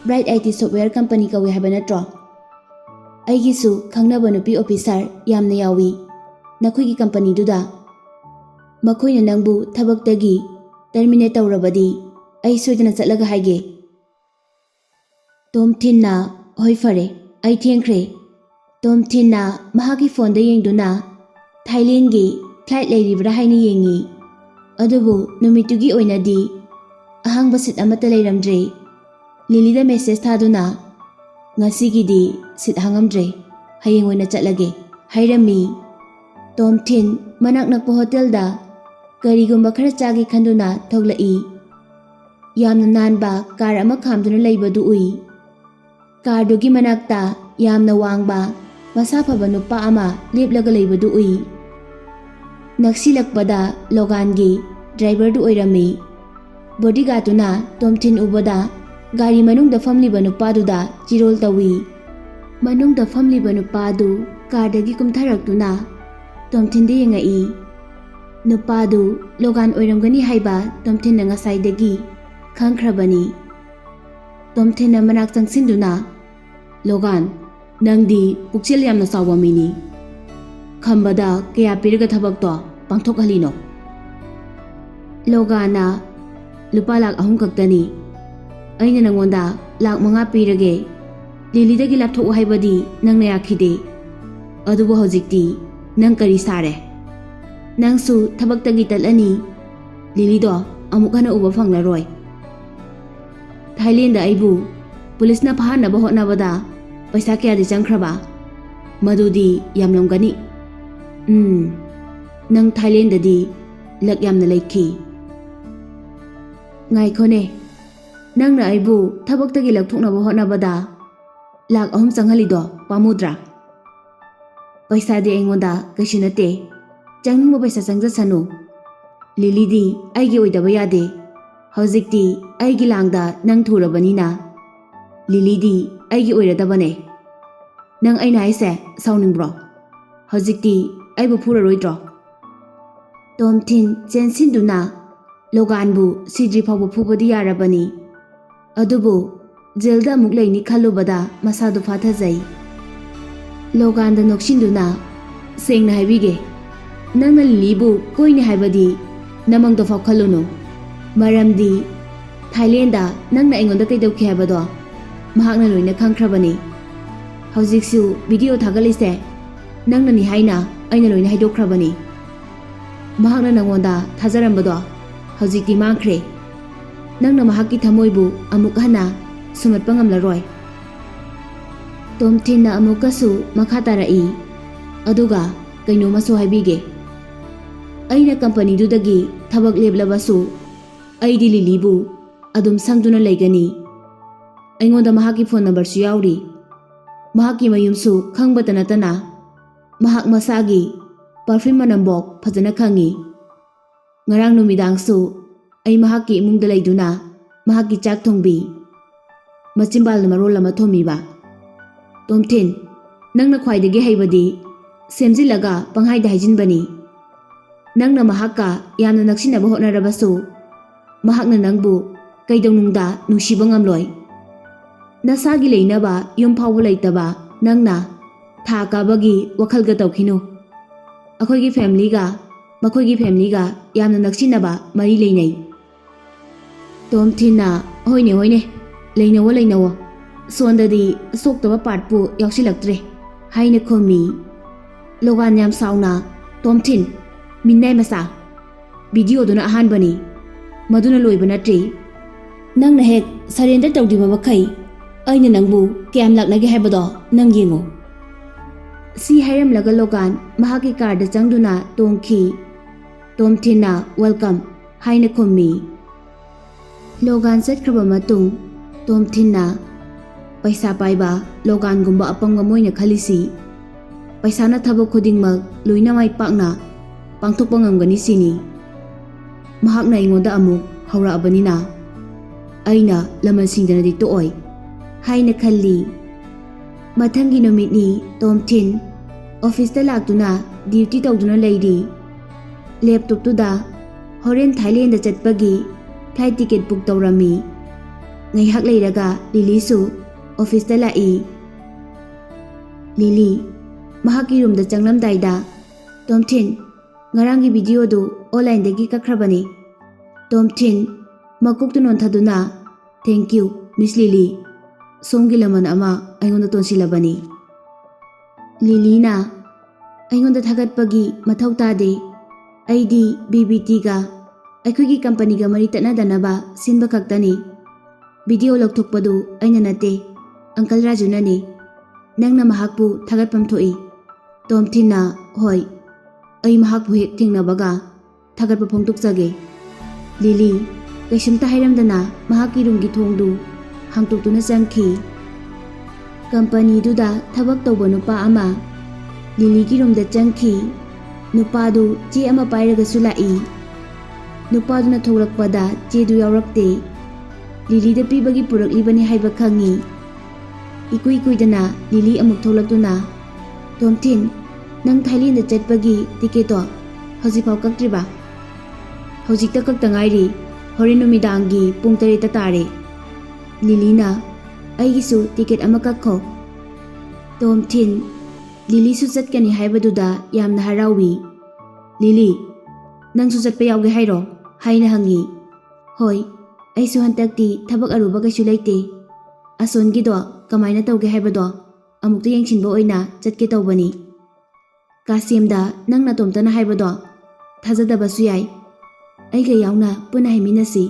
ꯕ꯭ꯔꯥꯏꯠ IT ꯁꯣꯐꯋꯦꯌꯔ ꯀꯝꯄꯅꯤ ꯀꯧꯏ ꯍꯥꯏꯕ ꯅꯠꯇ꯭ꯔꯣ? ꯑꯩꯒꯤꯁꯨ ꯈꯪꯅꯕ ꯅꯨꯄꯤ ꯑꯣꯐꯤꯁꯥꯔ ꯌꯥꯝꯅ ꯌꯥꯎꯏ ꯅꯈꯣꯏꯒꯤ ꯀꯝꯄꯅꯤꯗꯨꯗ. ꯃꯈꯣꯏꯅ ꯅꯪꯕు ꯊꯕꯛꯇꯒꯤ ꯇꯔꯃꯤꯅꯦꯠ ꯇꯧꯔꯕꯗꯤ ꯑꯩ ꯁꯣꯏꯗꯅ ꯆꯠꯂꯒ ꯍꯥꯏꯒꯦ. ꯇꯣꯝꯊꯤꯟꯅ ꯍꯣꯏ ꯐꯔꯦ, ꯑꯩ ꯊꯦꯡꯈ꯭ꯔꯦ. ꯇꯣꯝꯊꯤꯟꯅ ꯃꯍꯥꯛꯀꯤ ꯐꯣꯟꯗ ꯌꯦꯡꯗꯨꯅ ꯊꯥꯏꯂꯦꯟడ్ꯒꯤ ꯐ꯭ꯂꯥꯏꯠ ꯂꯩꯔꯤꯕ꯭ꯔꯥ ꯍꯥꯏꯅ ꯌꯦꯡꯉꯤ. ꯑꯗꯨꯕꯨ ꯅꯨꯃꯤꯠꯇꯨꯒꯤ ꯑꯣꯏꯅꯗꯤ ꯑꯍꯥꯡꯕ ꯁꯤꯠ ꯑꯃꯠꯇ ꯂꯩꯔꯝꯗ꯭ꯔꯦ. ꯂꯤꯂꯤꯗ ꯃꯦꯁꯦꯖ ꯊꯥꯗꯨꯅ ꯉꯁꯤꯒꯤꯗꯤ ꯁꯤꯠ ꯍꯥꯡꯉꯝꯗ꯭ꯔꯦ, ꯍꯌꯦꯡ ꯑꯣꯏꯅ ꯆꯠꯂꯒꯦ ꯍꯥꯏꯔꯝꯃꯤ. ꯇꯣꯝꯊꯤꯟ ꯃꯅꯥꯛ ꯅꯛꯄ ꯍꯣꯇꯦꯜꯗ ꯀꯔꯤꯒꯨꯝꯕ ꯈꯔ ꯆꯥꯒꯦ ꯈꯟꯗꯨꯅ ꯊꯣꯛꯂꯛꯏ. ꯌꯥꯝꯅ ꯅꯥꯟꯕ ꯀꯥꯔ ꯑꯃ ꯈꯥꯝꯗꯨꯅ ꯂꯩꯕꯗꯨ ꯎꯏ. ꯀꯥꯔꯗꯨꯒꯤ ꯃꯅꯥꯛꯇ ꯌꯥꯝꯅ ꯋꯥꯡꯕ ꯃꯁꯥ ꯐꯕ ꯅꯨꯄꯥ ꯑꯃ ꯂꯦꯞꯂꯒ ꯂꯩꯕꯗꯨ ꯎꯏ. ꯅꯛꯁꯤꯜꯂꯛꯄꯗ ꯂꯣꯒꯥꯟꯒꯤ ꯗ꯭ꯔꯥꯏꯚꯔꯗꯨ ꯑꯣꯏꯔꯝꯃꯤ. ꯕꯣꯗꯤꯒꯥꯔꯗꯇꯨꯅ ꯇꯣꯝꯊꯤꯟ ꯎꯕꯗ ꯒꯥꯔꯤ ꯃꯅꯨꯡꯗ ꯐꯝꯂꯤꯕ ꯅꯨꯄꯥꯗꯨꯗ ꯆꯤꯔꯣꯜ ꯇꯧꯏ. ꯃꯅꯨꯡꯗ ꯐꯝꯂꯤꯕ ꯅꯨꯄꯥꯗꯨ ꯀꯥꯔꯗꯒꯤ ꯀꯨꯝꯊꯔꯛꯇꯨꯅ ꯇꯣꯝꯊꯤꯟꯗ ꯌꯦꯡꯉꯛꯏ. ꯅꯨꯄꯥꯗꯨ ꯂꯣꯒꯥꯟ ꯑꯣꯏꯔꯝꯒꯅꯤ ꯍꯥꯏꯕ ꯇꯣꯝꯊꯤꯟꯅ ꯉꯁꯥꯏꯗꯒꯤ ꯈꯪꯈ꯭ꯔꯕꯅꯤ. ꯇꯣꯝꯊꯤꯟꯅ ꯃꯅꯥꯛ ꯆꯪꯁꯤꯟꯗꯨꯅ, ꯂꯣꯒꯥꯟ, ꯅꯪꯗꯤ ꯄꯨꯛꯆꯦꯜ ꯌꯥꯝꯅ ꯆꯥꯎꯕ ꯃꯤꯅꯤ. ꯈꯝꯕꯗ ꯀꯌꯥ ꯄꯤꯔꯒ ꯊꯕꯛꯇꯣ ꯄꯥꯡꯊꯣꯛꯍꯜꯂꯤꯅꯣ? ꯂꯣꯒꯥꯟꯅ ₹3,00,000 ꯈꯛꯇꯅꯤ. ꯑꯩꯅ ꯅꯪꯉꯣꯟꯗ ₹5,00,000 ꯄꯤꯔꯒꯦ. ꯂꯤꯂꯤꯗꯒꯤ ꯂꯥꯞꯊꯣꯛꯎ ꯍꯥꯏꯕꯗꯤ ꯅꯪꯅ ꯌꯥꯈꯤꯗꯦ. ꯑꯗꯨꯕꯨ ꯍꯧꯖꯤꯛꯇꯤ ꯅꯪ ꯀꯔꯤ ꯁꯥꯔꯦ? ꯅꯪꯁꯨ ꯊꯕꯛꯇꯒꯤ ꯇꯠꯂꯅꯤ. ꯂꯤꯂꯤꯗꯣ ꯑꯃꯨꯛ ꯍꯟꯅ ꯎꯕ ꯐꯪꯂꯔꯣꯏ. ꯊꯥꯏꯂꯦꯟꯗ ꯑꯩꯕꯨ ꯄꯨꯂꯤꯁꯅ ꯐꯥꯍꯟꯅꯕ ꯍꯣꯠꯅꯕꯗ ꯄꯩꯁꯥ ꯀꯌꯥꯗꯤ ꯆꯪꯈ꯭ꯔꯕ? ꯃꯗꯨꯗꯤ ꯌꯥꯝꯂꯝꯒꯅꯤ. ꯅꯪ ꯊꯥꯏꯂꯦꯟꯗꯗꯤ ꯂꯛ ꯌꯥꯝꯅ ꯂꯩꯈꯤ. ꯉꯥꯏꯈꯣꯅꯦ, ꯅꯪꯅ ꯑꯩꯕꯨ ꯊꯕꯛꯇꯒꯤ ꯂꯧꯊꯣꯛꯅꯕ ꯍꯣꯠꯅꯕꯗ ₹3,00,000 ꯆꯪꯍꯜꯂꯤꯗꯣ ꯄꯥꯝꯃꯨꯗ꯭ꯔꯥ? ꯄꯩꯁꯥꯗꯤ ꯑꯩꯉꯣꯟꯗ ꯀꯩꯁꯨ ꯅꯠꯇꯦ. ꯆꯪꯅꯤꯡꯕ ꯄꯩꯁꯥ ꯆꯪꯖꯁꯅꯨ. ꯂꯤꯂꯤꯗꯤ ꯑꯩꯒꯤ ꯑꯣꯏꯗꯕ ꯌꯥꯗꯦ. ꯍꯧꯖꯤꯛꯇꯤ ꯑꯩꯒꯤ ꯂꯥꯡꯗ ꯅꯪ ꯊꯨꯔꯕꯅꯤꯅ ꯂꯤꯂꯤꯗꯤ ꯑꯩꯒꯤ ꯑꯣꯏꯔꯗꯕꯅꯦ. ꯅꯪ ꯑꯩꯅ ꯍꯥꯏꯁꯦ ꯁꯥꯎꯅꯤꯡꯕ꯭ꯔꯣ? ꯍꯧꯖꯤꯛꯇꯤ ꯑꯩꯕꯨ ꯐꯨꯔꯔꯣꯏꯗ꯭ꯔꯣ? ꯇꯣꯝꯊꯤꯟ ꯆꯦꯟꯁꯤꯟꯗꯨꯅ ꯂꯣꯒꯥꯟꯕꯨ ꯁꯤꯗ꯭ꯔꯤ ꯐꯥꯎꯕ ꯐꯨꯕꯗꯤ ꯌꯥꯔꯕꯅꯤ. ꯑꯗꯨꯕꯨ ꯖꯦꯜꯗ ꯑꯃꯨꯛ ꯂꯩꯅꯤ ꯈꯜꯂꯨꯕꯗ ꯃꯁꯥꯗꯨ ꯐꯥꯊꯖꯩ. ꯂꯣꯒꯥꯟꯗ ꯅꯣꯛꯁꯤꯟꯗꯨꯅ, ꯁꯦꯡꯅ ꯍꯥꯏꯕꯤꯒꯦ, ꯅꯪꯅ ꯂꯤꯂꯤꯕꯨ ꯀꯣꯏꯅꯤ ꯍꯥꯏꯕꯗꯤ ꯅꯃꯪꯗ ꯐꯥꯎ ꯈꯜꯂꯨꯅꯨ ꯃꯔꯝꯗꯤ ꯊꯥꯏꯂꯦꯟꯗ ꯅꯪꯅ ꯑꯩꯉꯣꯟꯗ ꯀꯩꯗꯧꯈꯤ ꯍꯥꯏꯕꯗꯣ ꯃꯍꯥꯛꯅ ꯂꯣꯏꯅ ꯈꯪꯈ꯭ꯔꯕꯅꯤ ꯍꯧꯖꯤꯛꯁꯨ ꯚꯤꯗꯤꯑꯣ ꯊꯥꯒꯠꯂꯤꯁꯦ ꯅꯪꯅꯅꯤ ꯍꯥꯏꯅ ꯑꯩꯅ ꯂꯣꯏꯅ ꯍꯥꯏꯗꯣꯛꯈ꯭ꯔꯕꯅꯤ ꯃꯍꯥꯛꯅ ꯅꯪꯉꯣꯟꯗ ꯊꯥꯖꯔꯝꯕꯗꯣ ꯍꯧꯖꯤꯛꯇꯤ ꯃꯥꯡꯈ꯭ꯔꯦ ꯅꯪꯅ ꯃꯍꯥꯛꯀꯤ ꯊꯃꯣꯏꯕꯨ ꯑꯃꯨꯛ ꯍꯟꯅ ꯁꯨꯝꯍꯠꯄ ꯉꯝꯂꯔꯣꯏ ꯇꯣꯝꯊꯤꯟꯅ ꯑꯃꯨꯛꯀꯁꯨ ꯃꯈꯥ ꯇꯥꯔꯛꯏ ꯑꯗꯨꯒ ꯀꯩꯅꯣꯃꯁꯨ ꯍꯥꯏꯕꯤꯒꯦ ꯑꯩꯅ ꯀꯝꯄꯅꯤꯗꯨꯗꯒꯤ ꯊꯕꯛ ꯂꯦꯞꯂꯕꯁꯨ ꯑꯩꯗꯤ ꯂꯤꯂꯤꯕꯨ ꯑꯗꯨꯝ ꯁꯪꯗꯨꯅ ꯂꯩꯒꯅꯤ ꯑꯩꯉꯣꯟꯗ ꯃꯍꯥꯛꯀꯤ ꯐꯣꯟ ꯅꯝꯕꯔꯁꯨ ꯌꯥꯎꯔꯤ ꯃꯍꯥꯛꯀꯤ ꯃꯌꯨꯝꯁꯨ ꯈꯪꯕꯇ ꯅꯠꯇꯅ ꯃꯍꯥꯛ ꯃꯁꯥꯒꯤ ꯄꯔꯐ꯭ꯌꯨꯝ ꯃꯅꯝꯕꯣꯛ ꯐꯖꯅ ꯈꯪꯉꯤ ꯉꯔꯥꯡ ꯅꯨꯃꯤꯗꯥꯡꯁꯨ ꯑꯩ ꯃꯍꯥꯛꯀꯤ ꯏꯃꯨꯡꯗ ꯂꯩꯗꯨꯅ ꯃꯍꯥꯛꯀꯤ ꯆꯥꯛ ꯊꯣꯡꯕꯤ ꯃꯆꯤꯟꯕꯥꯜꯅ ꯃꯔꯣꯜ ꯑꯃ ꯊꯣꯝꯃꯤꯕ ꯇꯣꯝꯊꯤꯟ ꯅꯪꯅ ꯈ꯭ꯋꯥꯏꯗꯒꯤ ꯍꯩꯕꯗꯤ ꯁꯦꯝꯖꯤꯜꯂꯒ ꯄꯪꯍꯥꯏꯗ ꯍꯥꯏꯖꯤꯟꯕꯅꯤ ꯅꯪꯅ ꯃꯍꯥꯛꯀ ꯌꯥꯝꯅ ꯅꯛꯁꯤꯟꯅꯕ ꯍꯣꯠꯅꯔꯕꯁꯨ ꯃꯍꯥꯛꯅ ꯅꯪꯕꯨ ꯀꯩꯗꯧꯅꯨꯡꯗ ꯅꯨꯡꯁꯤꯕ ꯉꯝꯂꯣꯏ ꯅꯁꯥꯒꯤ ꯂꯩꯅꯕ ꯌꯨꯝ ꯐꯥꯎꯕ ꯂꯩꯇꯕ ꯅꯪꯅ ꯊꯥ ꯀꯥꯕꯒꯤ ꯋꯥꯈꯜꯒ ꯇꯧꯈꯤꯅꯨ ꯑꯩꯈꯣꯏꯒꯤ ꯐꯦꯃꯤꯂꯤꯒ ꯃꯈꯣꯏꯒꯤ ꯐꯦꯃꯤꯂꯤꯒ ꯌꯥꯝꯅ ꯅꯛꯁꯤꯟꯅꯕ ꯃꯔꯤ ꯂꯩꯅꯩ ꯇꯣꯝꯊꯤꯟꯅ ꯍꯣꯏꯅꯦ ꯍꯣꯏꯅꯦ ꯂꯩꯅꯧꯋꯣ ꯁꯣꯟꯗꯗꯤ ꯑꯁꯣꯛꯇꯕ ꯄꯥꯔꯠꯄꯨ ꯌꯥꯎꯁꯤꯜꯂꯛꯇ꯭ꯔꯦ ꯍꯥꯏꯅ ꯈꯨꯝꯃꯤ ꯂꯣꯒꯥꯟ ꯌꯥꯝ ꯁꯥꯎꯅ ꯇꯣꯝꯊꯤꯟ ꯃꯤꯟꯅꯥꯏ ꯃꯆꯥ ꯚꯤꯗꯤꯑꯣꯗꯨꯅ ꯑꯍꯥꯟꯕꯅꯤ ꯃꯗꯨꯅ ꯂꯣꯏꯕ ꯅꯠꯇ꯭ꯔꯤ ꯅꯪꯅ ꯍꯦꯛ ꯁꯔꯦꯟꯗꯔ ꯇꯧꯗ꯭ꯔꯤꯕ ꯃꯈꯩ ꯑꯩꯅ ꯅꯪꯕꯨ ꯀꯌꯥꯝ ꯂꯥꯛꯅꯒꯦ ꯍꯥꯏꯕꯗꯣ ꯅꯪ ꯌꯦꯡꯉꯨ ꯁꯤ ꯍꯥꯏꯔꯝꯂꯒ ꯂꯣꯒꯥꯟ ꯃꯍꯥꯛꯀꯤ ꯀꯥꯔꯗ ꯆꯪꯗꯨꯅ ꯇꯣꯡꯈꯤ ꯇꯣꯝꯊꯤꯟꯅ ꯋꯦꯜꯀꯝ ꯍꯥꯏꯅ ꯈꯨꯝꯃꯤ ꯂꯣꯒꯥꯟ ꯆꯠꯈ꯭ꯔꯕ ꯃꯇꯨꯡ ꯇꯣꯝꯊꯤꯟꯅ ꯄꯩꯁꯥ ꯄꯥꯏꯕ ꯂꯣꯒꯥꯟꯒꯨꯝꯕ ꯑꯄꯪꯕ ꯃꯣꯏꯅ ꯈꯜꯂꯤꯁꯤ ꯄꯩꯁꯥꯅ ꯊꯕꯛ ꯈꯨꯗꯤꯡꯃꯛ ꯂꯣꯏꯅ ꯃꯥꯏ ꯄꯥꯛꯅ ꯄꯥꯡꯊꯣꯛꯄ ꯉꯝꯒꯅꯤ ꯁꯤꯅꯤ ꯃꯍꯥꯛꯅ ꯑꯩꯉꯣꯟꯗ ꯑꯃꯨꯛ ꯍꯧꯔꯛꯑꯕꯅꯤꯅ ꯑꯩꯅ ꯂꯃꯟ ꯁꯤꯡꯗꯅꯗꯤ ꯇꯣꯛꯑꯣꯏ ꯍꯥꯏꯅ ꯈꯜꯂꯤ ꯃꯊꯪꯒꯤ ꯅꯨꯃꯤꯠꯅꯤ ꯇꯣꯝꯊꯤꯟ ꯑꯣꯐꯤꯁꯇ ꯂꯥꯛꯇꯨꯅ ꯗ꯭ꯌꯨꯇꯤ ꯇꯧꯗꯨꯅ ꯂꯩꯔꯤ ꯂꯦꯞꯇꯣꯞꯇꯨꯗ ꯍꯣꯔꯦꯟ ꯊꯥꯏꯂꯦꯟꯗ ꯆꯠꯄꯒꯤ ꯐ꯭ꯂꯥꯏꯠ ꯇꯤꯀꯦꯠ ꯕꯨꯛ ꯇꯧꯔꯝꯃꯤ ꯉꯥꯏꯍꯥꯛ ꯂꯩꯔꯒ ꯂꯤꯂꯤꯁꯨ ꯑꯣꯐꯤꯁꯇ ꯂꯥꯛꯏ ꯂꯤꯂꯤ ꯃꯍꯥꯛꯀꯤ ꯔꯨꯝꯗ ꯆꯪꯂꯝꯗꯥꯏꯗ ꯇꯣꯝꯊꯤꯟ ꯉꯔꯥꯡꯒꯤ ꯚꯤꯗꯤꯑꯣꯗꯨ ꯑꯣꯟꯂꯥꯏꯟꯗꯒꯤ ꯀꯛꯈ꯭ꯔꯕꯅꯤ ꯇꯣꯝꯊꯤꯟ ꯃꯀꯣꯛꯇꯨ ꯅꯣꯟꯊꯗꯨꯅ ꯊꯦꯡꯛ ꯌꯨ ꯃꯤꯁ ꯂꯤꯂꯤ ꯁꯣꯝꯒꯤ ꯂꯃꯟ ꯑꯃ ꯑꯩꯉꯣꯟꯗ ꯇꯣꯟꯁꯤꯜꯂꯕꯅꯤ ꯂꯤꯂꯤꯅ ꯑꯩꯉꯣꯟꯗ ꯊꯥꯒꯠꯄꯒꯤ ꯃꯊꯧ ꯇꯥꯗꯦ ꯑꯩꯗꯤ BBTꯒ ꯑꯩꯈꯣꯏꯒꯤ ꯀꯝꯄꯅꯤꯒ ꯃꯔꯤ ꯇꯠꯅꯗꯅꯕ ꯁꯤꯟꯕ ꯈꯛꯇꯅꯤ ꯚꯤꯗꯤꯑꯣ ꯂꯧꯊꯣꯛꯄꯗꯨ ꯑꯩꯅ ꯅꯠꯇꯦ ꯑꯪꯀꯜ ꯔꯥꯖꯨꯅꯅꯤ ꯅꯪꯅ ꯃꯍꯥꯛꯄꯨ ꯊꯥꯒꯠꯐꯝ ꯊꯣꯛꯏ ꯇꯣꯝꯊꯤꯟꯅ ꯍꯣꯏ ꯑꯩ ꯃꯍꯥꯛꯄꯨ ꯍꯦꯛ ꯊꯦꯡꯅꯕꯒ ꯊꯥꯒꯠꯄ ꯐꯣꯡꯗꯣꯛꯆꯒꯦ ꯂꯤꯂꯤ ꯀꯩꯁꯨꯝꯇ ꯍꯥꯏꯔꯝꯗꯅ ꯃꯍꯥꯛꯀꯤ ꯔꯨꯝꯒꯤ ꯊꯣꯡꯗꯨ ꯍꯥꯡꯇꯣꯛꯇꯨꯅ ꯆꯪꯈꯤ ꯀꯝꯄꯅꯤꯗꯨꯗ ꯊꯕꯛ ꯇꯧꯕ ꯅꯨꯄꯥ ꯑꯃ ꯂꯤꯂꯤꯒꯤ ꯔꯨꯝꯗ ꯆꯪꯈꯤ ꯅꯨꯄꯥꯗꯨ ꯆꯦ ꯑꯃ ꯄꯥꯏꯔꯒꯁꯨ ꯂꯥꯛꯏ ꯅꯨꯄꯥꯗꯨꯅ ꯊꯣꯛꯂꯛꯄꯗ ꯆꯦꯗꯨ ꯌꯥꯎꯔꯛꯇꯦ ꯂꯤꯂꯤꯗ ꯄꯤꯕꯒꯤ ꯄꯨꯔꯛꯂꯤꯕꯅꯤ ꯍꯥꯏꯕ ꯈꯪꯉꯤ ꯏꯀꯨꯏ ꯀꯨꯏꯗꯅ ꯂꯤꯂꯤ ꯑꯃꯨꯛ ꯊꯣꯛꯂꯛꯇꯨꯅ ꯇꯣꯝꯊꯤꯟ ꯅꯪ ꯊꯥꯏꯂꯦꯟꯗ ꯆꯠꯄꯒꯤ ꯇꯤꯀꯦꯠꯇꯣ ꯍꯧꯖꯤꯛꯐꯥꯎ ꯀꯛꯇ꯭ꯔꯤꯕ ꯍꯧꯖꯤꯛꯇ ꯀꯛꯇ ꯉꯥꯏꯔꯤ ꯍꯣꯔꯦꯟ ꯅꯨꯃꯤꯗꯥꯡꯒꯤ ꯄꯨꯡ 7 ꯇꯥꯔꯦ ꯂꯤꯂꯤꯅ ꯑꯩꯒꯤꯁꯨ ꯇꯤꯀꯦꯠ ꯑꯃ ꯀꯛꯈꯣ ꯇꯣꯝꯊꯤꯟ ꯂꯤꯂꯤꯁꯨ ꯆꯠꯀꯅꯤ ꯍꯥꯏꯕꯗꯨꯗ ꯌꯥꯝꯅ ꯍꯔꯥꯎꯏ ꯂꯤꯂꯤ ꯅꯪꯁꯨ ꯆꯠꯄ ꯌꯥꯎꯒꯦ ꯍꯥꯏꯔꯣ ꯍꯥꯏꯅ ꯍꯪꯉꯤ ꯍꯣꯏ ꯑꯩꯁꯨ ꯍꯟꯗꯛꯇꯤ ꯊꯕꯛ ꯑꯔꯨꯕ ꯀꯩꯁꯨ ꯂꯩꯇꯦ ꯑꯁꯣꯟꯒꯤꯗꯣ ꯀꯃꯥꯏꯅ ꯇꯧꯒꯦ ꯍꯥꯏꯕꯗꯣ ꯑꯃꯨꯛꯇ ꯌꯦꯡꯁꯤꯟꯕ ꯑꯣꯏꯅ ꯆꯠꯀꯦ ꯇꯧꯕꯅꯤ ꯀꯥꯁꯤꯝꯗ ꯅꯪ ꯅꯇꯣꯝꯇꯅ ꯍꯥꯏꯕꯗꯣ ꯊꯥꯖꯗꯕꯁꯨ ꯌꯥꯏ ꯑꯩꯒ ꯌꯥꯎꯅ ꯄꯨꯟꯅ ꯍꯥꯏꯃꯤꯟꯅꯁꯤ